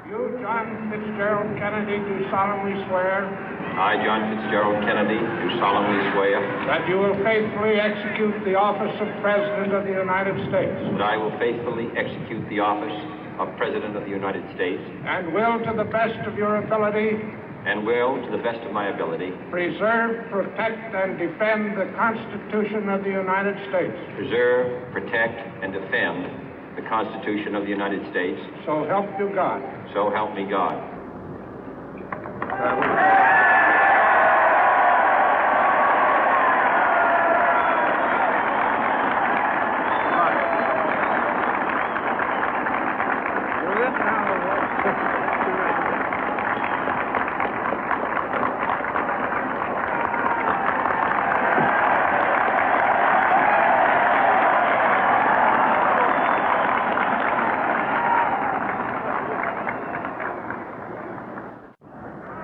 You, John Fitzgerald Kennedy, do solemnly swear I, John Fitzgerald Kennedy, do solemnly swear that you will faithfully execute the office of President of the United States that I will faithfully execute the office of President of the United States and will, to the best of your ability, and will, to the best of my ability, preserve, protect, and defend the Constitution of the United States. preserve, protect, and defend the Constitution of the United States. So help you God. So help me God.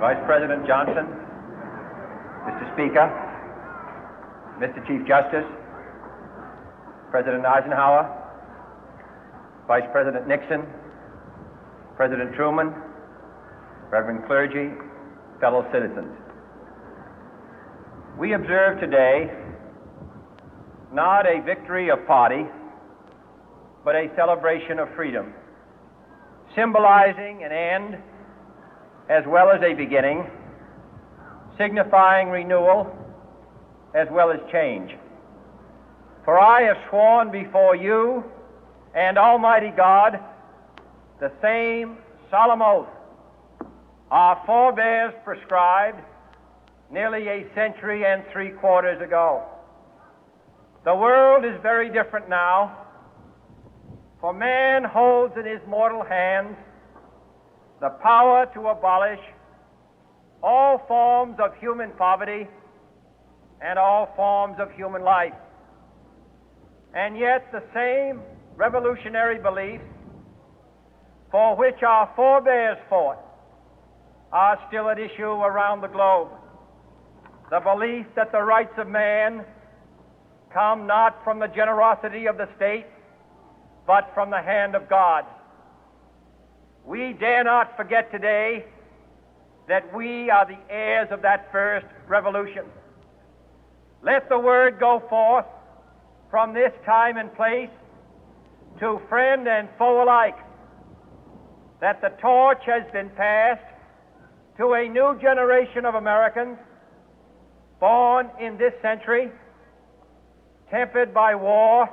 Vice President Johnson, Mr. Speaker, Mr. Chief Justice, President Eisenhower, Vice President Nixon, President Truman, Reverend clergy, fellow citizens. We observe today not a victory of party, but a celebration of freedom, symbolizing an end as well as a beginning, signifying renewal as well as change. For I have sworn before you and Almighty God the same solemn oath our forebears prescribed nearly a century and 3/4 ago. The world is very different now, for man holds in his mortal hands the power to abolish all forms of human poverty and all forms of human life. And yet the same revolutionary beliefs for which our forebears fought are still at issue around the globe. The belief that the rights of man come not from the generosity of the state, but from the hand of God. We dare not forget today that we are the heirs of that first revolution. Let the word go forth from this time and place to friend and foe alike that the torch has been passed to a new generation of Americans born in this century, tempered by war,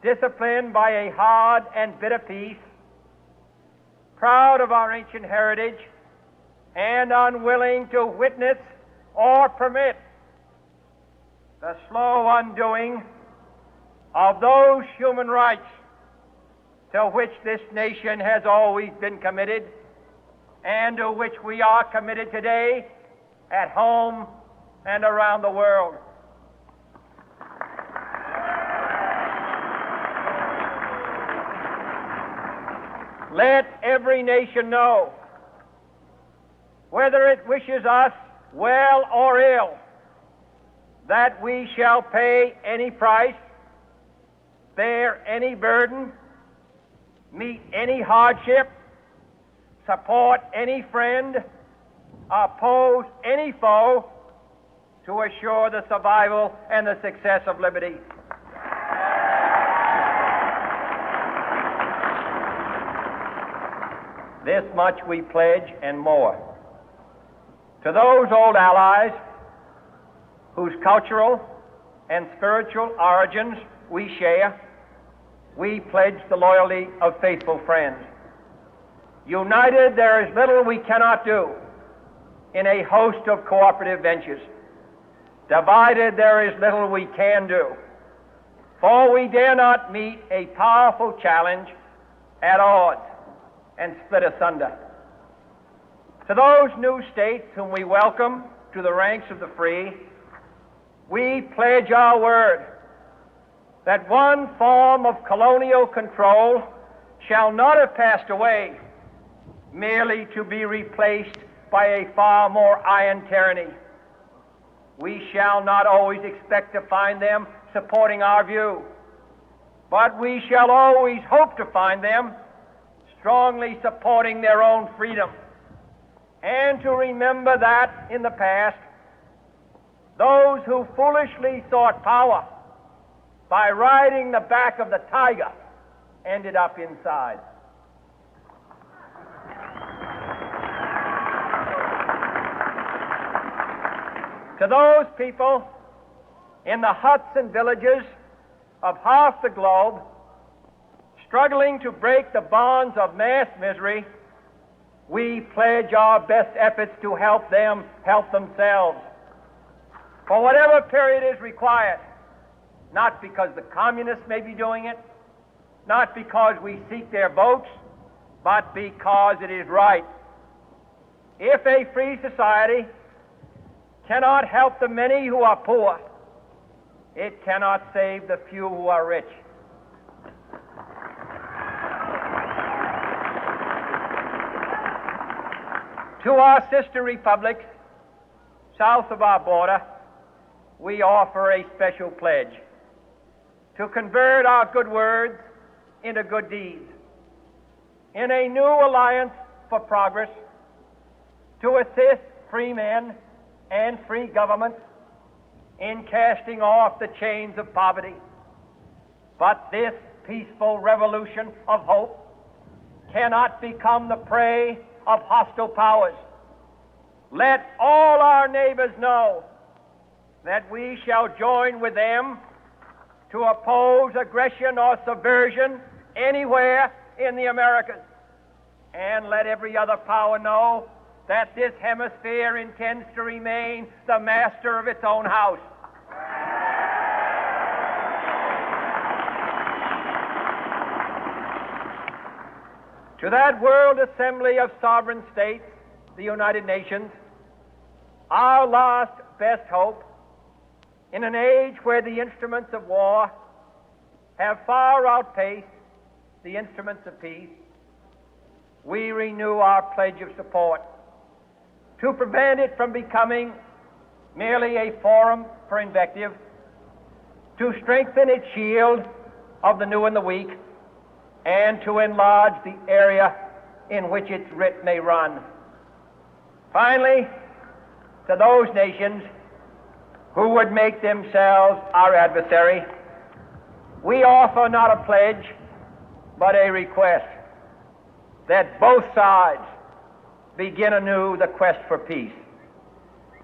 disciplined by a hard and bitter peace, proud of our ancient heritage, and unwilling to witness or permit the slow undoing of those human rights to which this nation has always been committed and to which we are committed today at home and around the world. Let every nation know, whether it wishes us well or ill, that we shall pay any price, bear any burden, meet any hardship, support any friend, oppose any foe to assure the survival and the success of liberty. This much we pledge and more. To those old allies whose cultural and spiritual origins we share, we pledge the loyalty of faithful friends. United, there is little we cannot do in a host of cooperative ventures. Divided, there is little we can do, for we dare not meet a powerful challenge at odds and split asunder. To those new states whom we welcome to the ranks of the free, we pledge our word that one form of colonial control shall not have passed away, merely to be replaced by a far more iron tyranny. We shall not always expect to find them supporting our view, but we shall always hope to find them strongly supporting their own freedom, and to remember that in the past, those who foolishly sought power by riding the back of the tiger ended up inside. To those people in the huts and villages of half the globe struggling to break the bonds of mass misery, we pledge our best efforts to help them help themselves for whatever period is required, not because the communists may be doing it, not because we seek their votes, but because it is right. If a free society cannot help the many who are poor, it cannot save the few who are rich. To our sister republics south of our border, we offer a special pledge to convert our good words into good deeds, in a new alliance for progress, to assist free men and free governments in casting off the chains of poverty. But this peaceful revolution of hope cannot become the prey of hostile powers. Let all our neighbors know that we shall join with them to oppose aggression or subversion anywhere in the Americas. And let every other power know that this hemisphere intends to remain the master of its own house. To that World Assembly of Sovereign States, the United Nations, our last best hope, in an age where the instruments of war have far outpaced the instruments of peace, we renew our pledge of support to prevent it from becoming merely a forum for invective, to strengthen its shield of the new and the weak, and to enlarge the area in which its writ may run. Finally, to those nations who would make themselves our adversary, we offer not a pledge, but a request that both sides begin anew the quest for peace.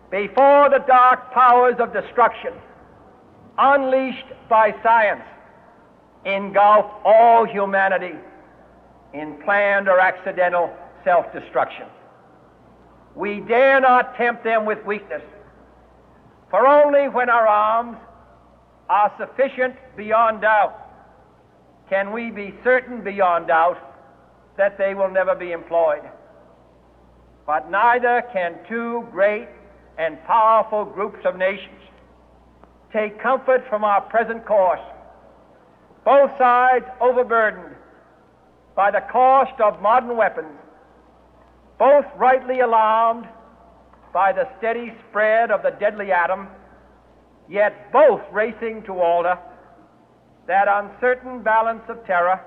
Before the dark powers of destruction, unleashed by science, engulf all humanity in planned or accidental self-destruction, we dare not tempt them with weakness, for only when our arms are sufficient beyond doubt can we be certain beyond doubt that they will never be employed. But neither can two great and powerful groups of nations take comfort from our present course, both sides overburdened by the cost of modern weapons, both rightly alarmed by the steady spread of the deadly atom, yet both racing to alter that uncertain balance of terror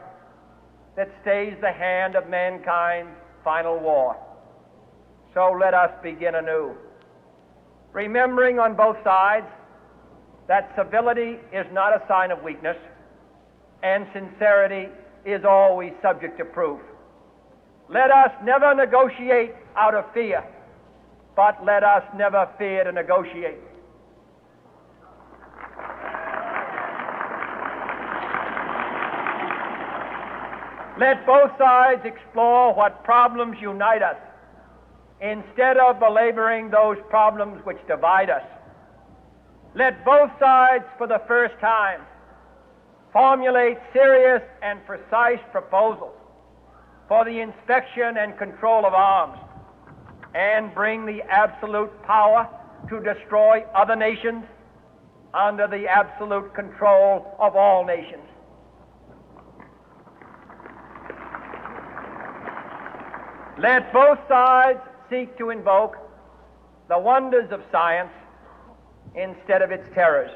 that stays the hand of mankind's final war. So let us begin anew, remembering on both sides that civility is not a sign of weakness, and sincerity is always subject to proof. Let us never negotiate out of fear, but let us never fear to negotiate. Let both sides explore what problems unite us, instead of belaboring those problems which divide us. Let both sides, for the first time, formulate serious and precise proposals for the inspection and control of arms, and bring the absolute power to destroy other nations under the absolute control of all nations. Let both sides seek to invoke the wonders of science instead of its terrors.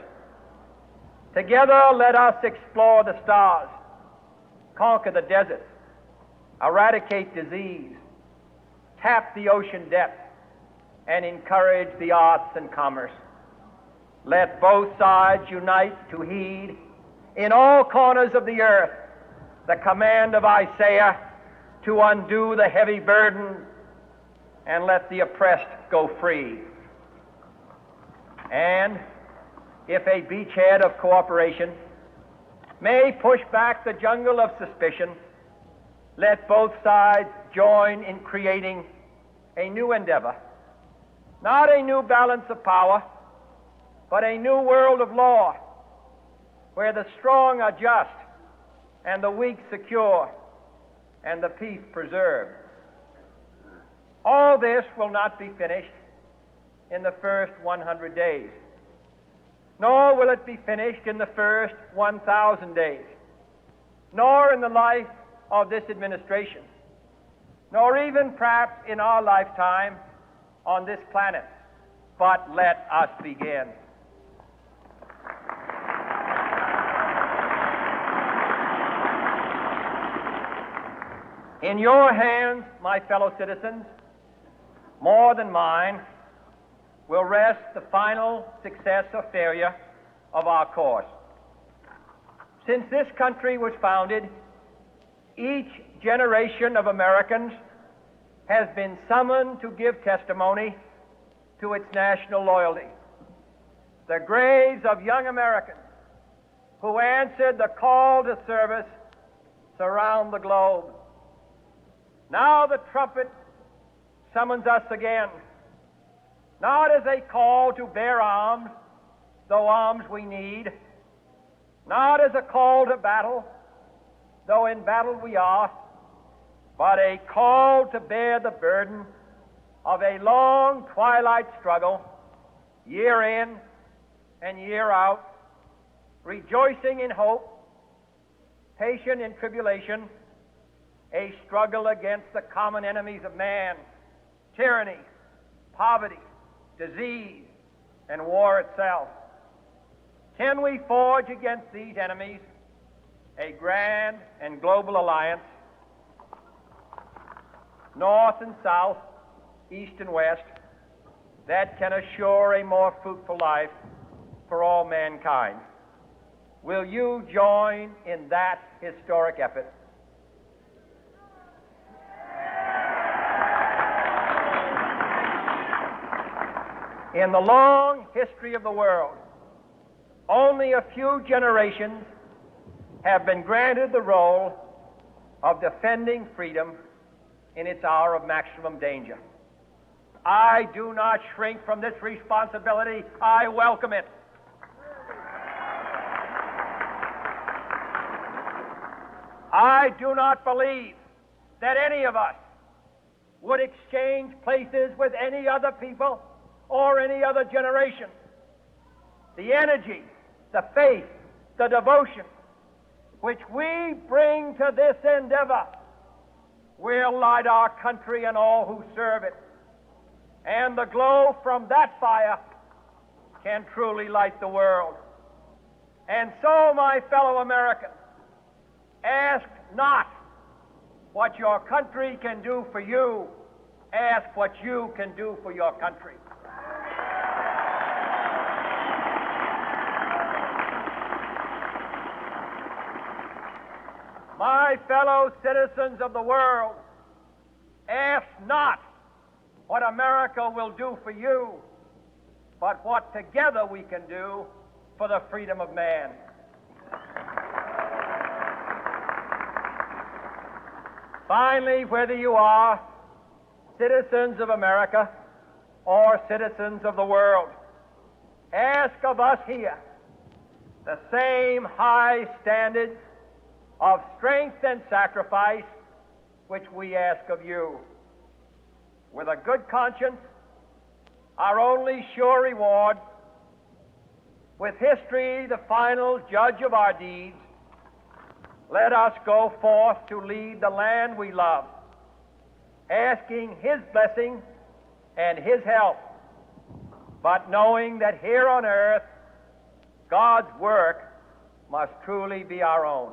Together, let us explore the stars, conquer the deserts, eradicate disease, tap the ocean depth, and encourage the arts and commerce. Let both sides unite to heed in all corners of the earth the command of Isaiah to undo the heavy burden and let the oppressed go free. And if a beachhead of cooperation may push back the jungle of suspicion, let both sides join in creating a new endeavor, not a new balance of power, but a new world of law, where the strong are just and the weak secure and the peace preserved. All this will not be finished in the first 100 days, nor will it be finished in the first 1,000 days, nor in the life of this administration, nor even perhaps in our lifetime on this planet. But let us begin. In your hands, my fellow citizens, more than mine, will rest the final success or failure of our course. Since this country was founded, each generation of Americans has been summoned to give testimony to its national loyalty. The graves of young Americans who answered the call to service surround the globe. Now the trumpet summons us again, not as a call to bear arms, though arms we need, not as a call to battle, though in battle we are, but a call to bear the burden of a long twilight struggle, year in and year out, rejoicing in hope, patient in tribulation, a struggle against the common enemies of man, tyranny, poverty, disease, and war itself. Can we forge against these enemies a grand and global alliance, north and south, east and west, that can assure a more fruitful life for all mankind? Will you join in that historic effort? In the long history of the world, only a few generations have been granted the role of defending freedom in its hour of maximum danger. I do not shrink from this responsibility. I welcome it. I do not believe that any of us would exchange places with any other people or any other generation. The energy, the faith, the devotion which we bring to this endeavor will light our country and all who serve it. And the glow from that fire can truly light the world. And so, my fellow Americans, ask not what your country can do for you, ask what you can do for your country. My fellow citizens of the world, ask not what America will do for you, but what together we can do for the freedom of man. Finally, whether you are citizens of America or citizens of the world, ask of us here the same high standards of strength and sacrifice which we ask of you. With a good conscience, our only sure reward, with history the final judge of our deeds, let us go forth to lead the land we love, asking His blessing and His help, but knowing that here on earth, God's work must truly be our own.